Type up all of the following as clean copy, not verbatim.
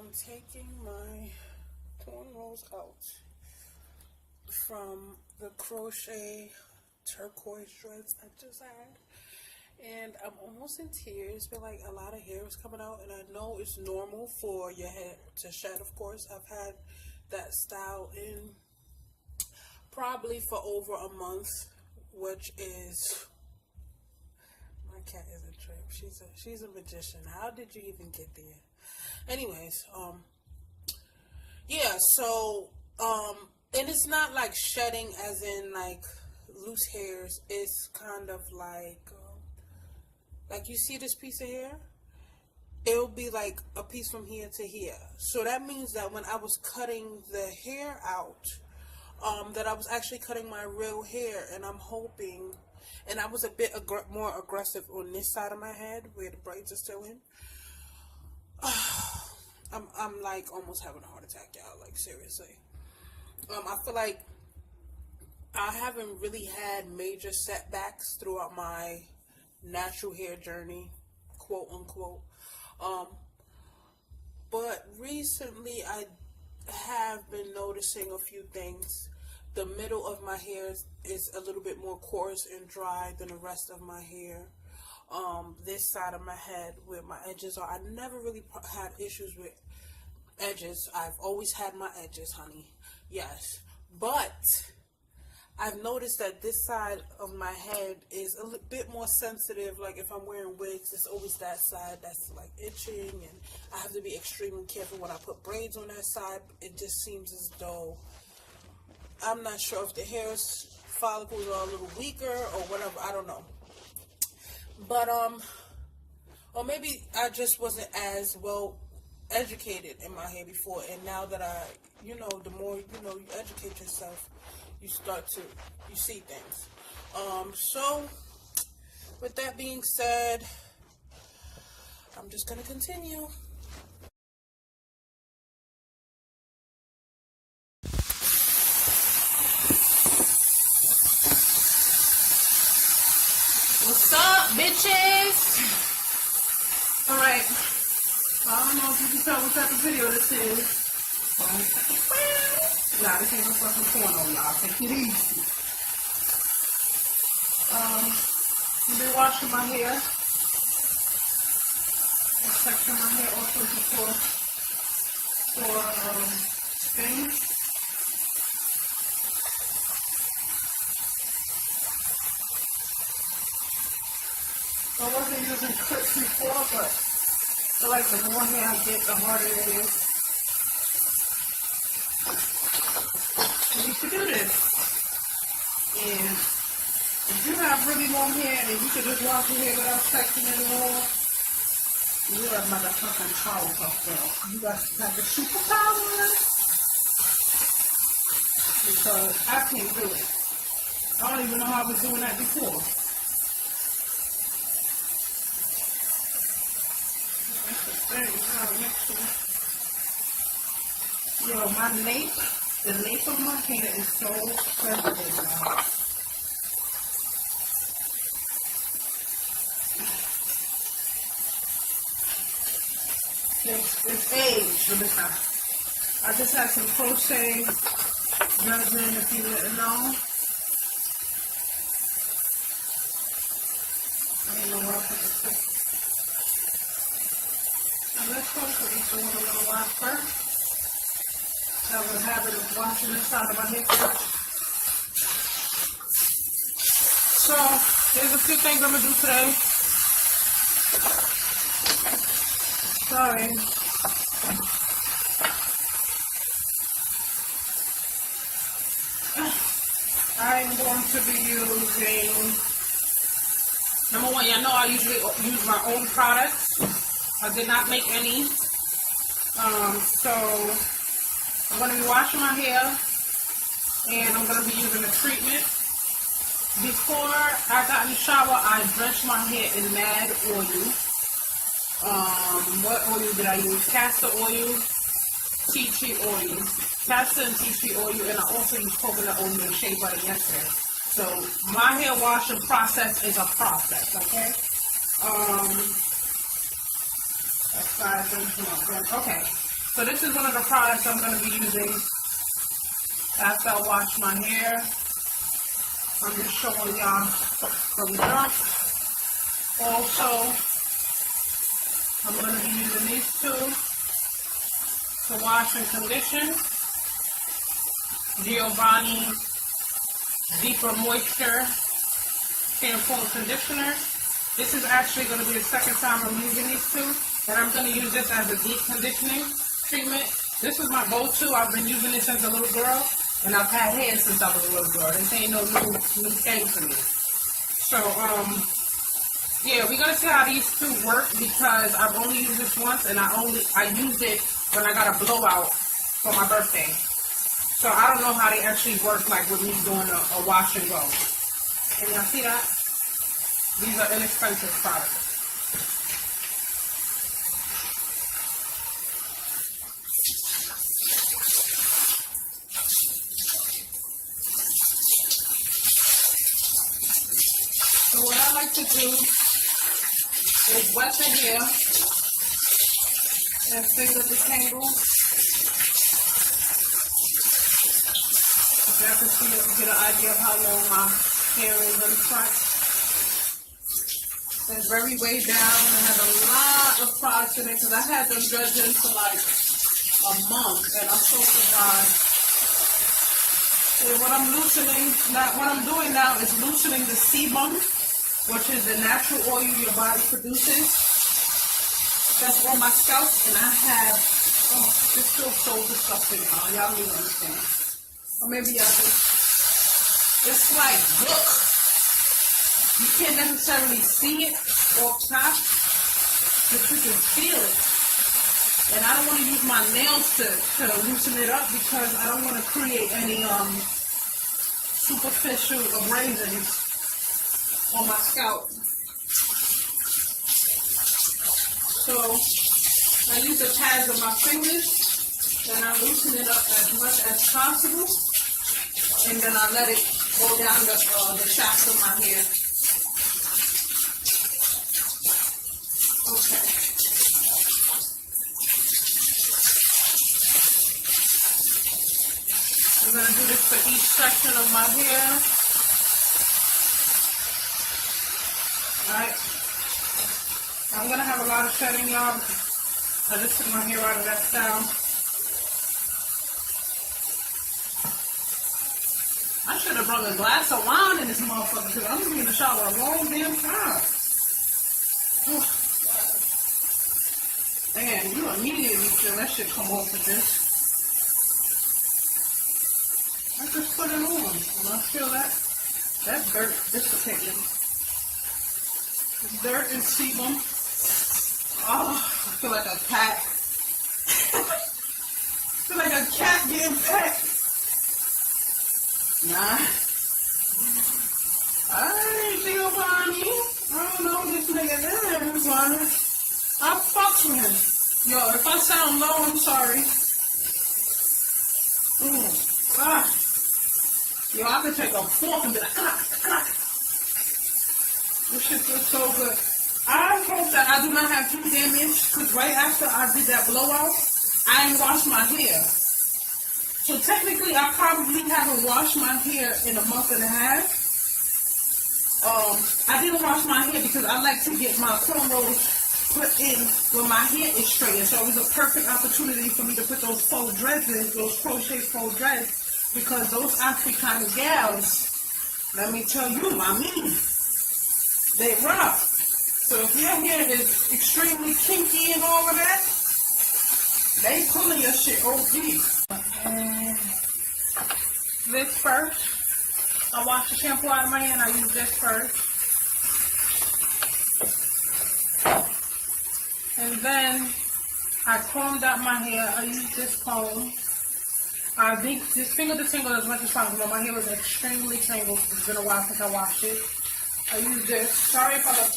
I'm taking my cornrows out from the crochet turquoise dreads I just had, and I'm almost in tears, but like a lot of hair is coming out, and I know it's normal for your hair to shed. Of course, I've had that style in probably for over a month, which is, my cat is a trip. She's a magician. How did you even get there? Anyways, yeah, so, and it's not like shedding as in like loose hairs. It's kind of like you see this piece of hair? It'll be like a piece from here to here. So that means that when I was cutting the hair out, that I was actually cutting my real hair, and I'm hoping, and I was a bit more aggressive on this side of my head where the braids are still in. I'm like almost having a heart attack, y'all, like seriously. I feel like I haven't really had major setbacks throughout my natural hair journey, quote unquote. But recently I have been noticing a few things. The middle of my hair is a little bit more coarse and dry than the rest of my hair. This side of my head where my edges are, I never really had issues with edges. I've always had my edges, honey. Yes. But I've noticed that this side of my head is a bit more sensitive. Like if I'm wearing wigs, it's always that side that's like itching, and I have to be extremely careful when I put braids on that side. It just seems as though, I'm not sure if the hair follicles are a little weaker or whatever. I don't know. But, or maybe I just wasn't as well educated in my hair before, and now that the more, you educate yourself, you see things. So, with that being said, I'm just going to continue. What's up, bitches? Alright. I don't know if you can tell what type of video this is. Nah, this ain't no fucking porno, y'all. Take it easy. I've been washing my hair. I'm sectioning my hair also for things. I wasn't using clips before, but I feel like the more hair I get, the harder it is. You need to do this. And if you have really long hair and you can just wash your hair without sectioning it all, you're a motherfucking Powerpuff Girl. You got to have the superpowers. Because I can't do it. I don't even know how I was doing that before. Yo, my nape, the nape of my hair is so sensitive now. It's age, but it's not. I just had some crochet resin, if you didn't know. I didn't know where I put the clip. Let's go for each one a little while first. I have a habit of washing this side of my hair first. So, there's a few things I'm going to do today. Sorry. I'm going to be using, number one, y'all know I usually use my own products. I did not make any. So I'm going to be washing my hair, and I'm going to be using a treatment. Before I got in the shower, I drenched my hair in mad oil. What oil did I use? Castor oil, tea tree oil. Castor and tea tree oil, and I also used coconut oil and shea butter yesterday. So my hair washing process is a process, okay? Okay. So this is one of the products I'm going to be using after I wash my hair. I'm just showing y'all from jump. Also, I'm going to be using these two to wash and condition. Giovanni Deeper Moisture Shampoo and Conditioner. This is actually going to be the second time I'm using these two, and I'm going to use this as a deep conditioning treatment. This is my go-to. I've been using this since a little girl, and I've had hair since I was a little girl. This ain't no new thing for me. So, yeah, we're going to see how these two work because I've only used this once, and I used it when I got a blowout for my birthday. So I don't know how they actually work, like with me doing a wash and go. Can y'all see that? These are inexpensive products. So what I like to do is wet the hair and finger detangle. Y'all can see it to get an idea of how long my hair is in the front. It's very way down and has a lot of products in it because I had them dreads in for like a month and I'm so surprised. And what I'm doing now is loosening the sebum, which is the natural oil your body produces. That's on my scalp, and I have, this feels so disgusting, y'all. Y'all need to understand. Or maybe y'all do. It's like, look. You can't necessarily see it off top, but you can feel it. And I don't want to use my nails to loosen it up because I don't want to create any superficial abrasions on my scalp. So I use the pads of my fingers and I loosen it up as much as possible, and then I let it go down the shaft of my hair. Okay. I'm going to do this for each section of my hair. Alright. I'm going to have a lot of shedding, y'all. I just took my hair out of that style. I should have brought a glass of wine in this motherfucker because I'm going to be in the shower a long damn time. Man, you immediately feel that shit come off with this. I just put it on and I feel that dirt dissipating. Dirt and sebum. Oh, I feel like a cat. I feel like a cat getting pet. Nah. Hey, Giovanni. I don't know this nigga there, Giovanni. I fucks with him. Yo, if I sound low, I'm sorry. God. Yo, I could take a fork and be like, clack. This shit feels so good. I hope that I do not have tooth damage, because right after I did that blowout, I didn't wash my hair. So technically, I probably haven't washed my hair in a month and a half. I didn't wash my hair because I like to get my cornrows put in when my hair is straightened. So it was a perfect opportunity for me to put those faux dreads in, those crochet faux dreads, because those African gals, let me tell you, they rock. So if your hair is extremely kinky and all of that, they pulling your shit OD. This first, I wash the shampoo out of my hair and I use this first. And then I combed out my hair. I use this comb. I just finger detangle as much as possible. My hair was extremely tangled. It's been a while since I washed it. I use this. Sorry if I look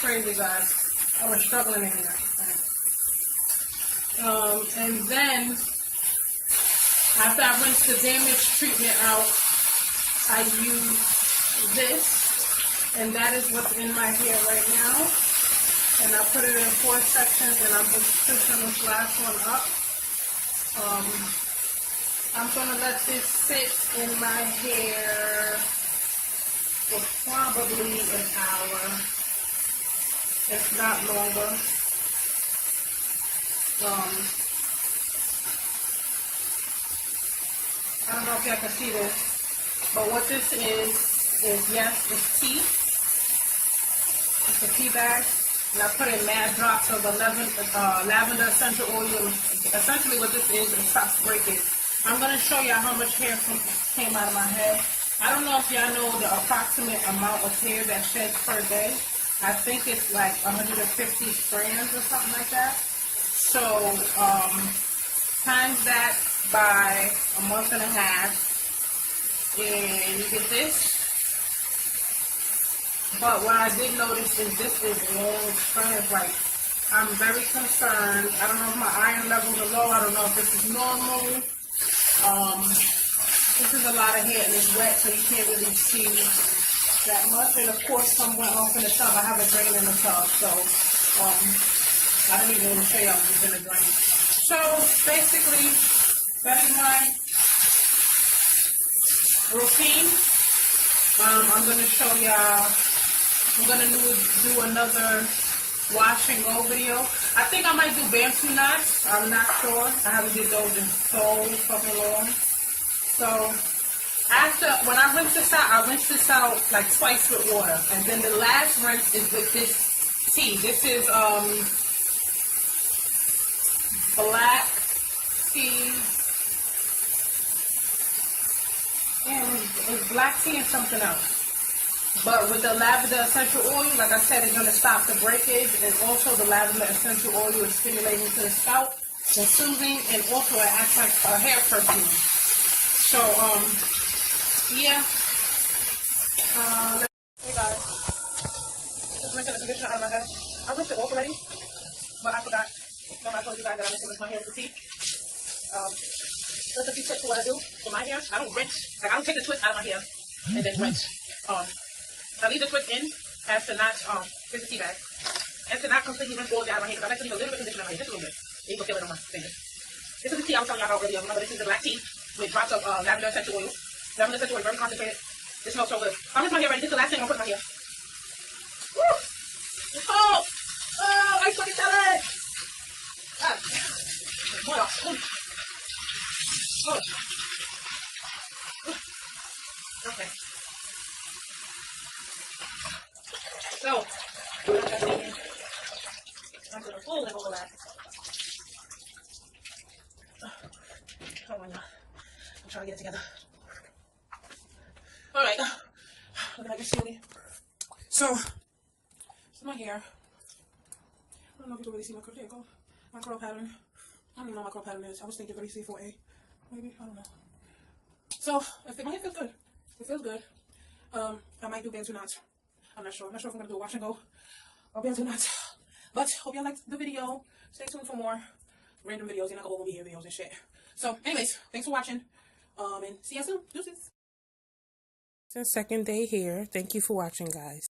crazy, guys. I was struggling in here. And then after I rinse the damage treatment out, I use this, and that is what's in my hair right now. And I put it in 4 sections, and I'm just pushing this last one up. I'm gonna let this sit in my hair for probably an hour, if not longer. I don't know if y'all can see this, but what this is yes, it's tea. It's a tea bag. And I put in mad drops of the lavender essential oil. Essentially what this is, it stops breakage. I'm going to show y'all how much hair came out of my head. I don't know if y'all know the approximate amount of hair that sheds per day. I think it's like 150 strands or something like that. So, times that by a month and a half, and you get this. But what I did notice is this is long strands. Like, I'm very concerned. I don't know if my iron levels are low. I don't know if this is normal. This is a lot of hair and it's wet, so you can't really see that much. And of course, some went off in the tub. I have a drain in the tub, so I don't even want to show y'all what's in the drain. So basically, that is my routine. I'm going to show y'all. I'm going to do another wash and go video. I think I might do bantu knots. I'm not sure. I haven't did those in so fucking long. So after, when I rinse this out like twice with water. And then the last rinse is with this tea. This is black tea. And it's black tea and something else. But with the lavender essential oil, like I said, it's going to stop the breakage. And also the lavender essential oil is stimulating to the scalp and soothing. And also it acts like a hair perfume. So, yeah. Hey guys. Just rinsing the conditioner out of my head. I rinsed it off already, but I forgot. Remember I told you guys that I rinse my hair with the tea. There's a few tips to what I do for my hair. I don't rinse. Like, I don't take the twist out of my hair and then rinse. I leave the twist in as to not, here's the tea bag, as to not completely rinse all of it out of my hair, because I like to leave a little bit of conditioner in my hair, just a little bit. You can feel it on my fingers. This is the tea I was telling y'all about earlier. Remember, this is the black tea with drops of lavender essential oil. Lavender essential oil, very concentrated. It smells so good. I'm rinse my hair ready. This is the last thing I'm putting in my hair. Woo! Oh! Oh, I fucking tell it! Ah. Boil. Oh. Okay. So, I'm going to full and overlap. Oh my god. I'm trying to get it together. Alright. Looking like a silly. So, this is my hair. I don't know if you can really see my curl. There you go. My curl pattern. I don't even know what my curl pattern is. I was thinking 3C4A. Maybe. I don't know. So, my hair feels good. It feels good. I might do bantu knots. I'm not sure. I'm not sure if I'm going to do a wash and go or bantu knots. But hope y'all liked the video. Stay tuned for more random videos. You're not going to overhear videos and shit. So, anyways, thanks for watching. And see you soon. Deuces. It's the second day here. Thank you for watching, guys.